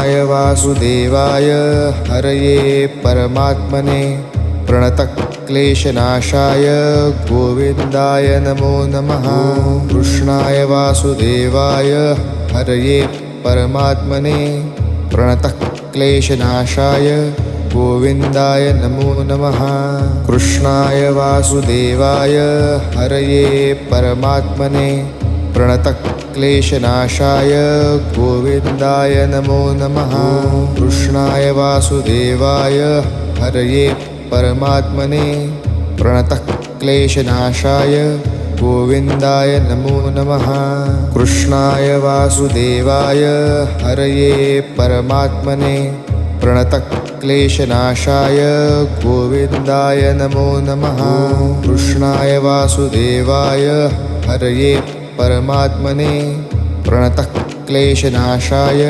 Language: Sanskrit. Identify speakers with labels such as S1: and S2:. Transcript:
S1: कृष्णाय वासुदेवाय हरये परमात्मने प्रणतक्लेशनाशाय गोविन्दाय नमो नमः। कृष्णाय वासुदेवाय हरये परमात्मने प्रणतक्लेशनाशाय गोविन्दाय नमो नमः। कृष्णाय वासुदेवाय हरये परमात्मने प्रणतक्लेशनाशाय गोविन्दाय नमो नमः। कृष्णाय वासुदेवाय हरये परमात्मने प्रणतक्लेशनाशाय गोविन्दाय नमो नमः। कृष्णाय वासुदेवाय हरये परमात्मने प्रणतक्लेशनाशाय गोविन्दाय नमो नमः। कृष्णाय वासुदेवाय हरये परमात्मने प्रणतक्लेशनाशाय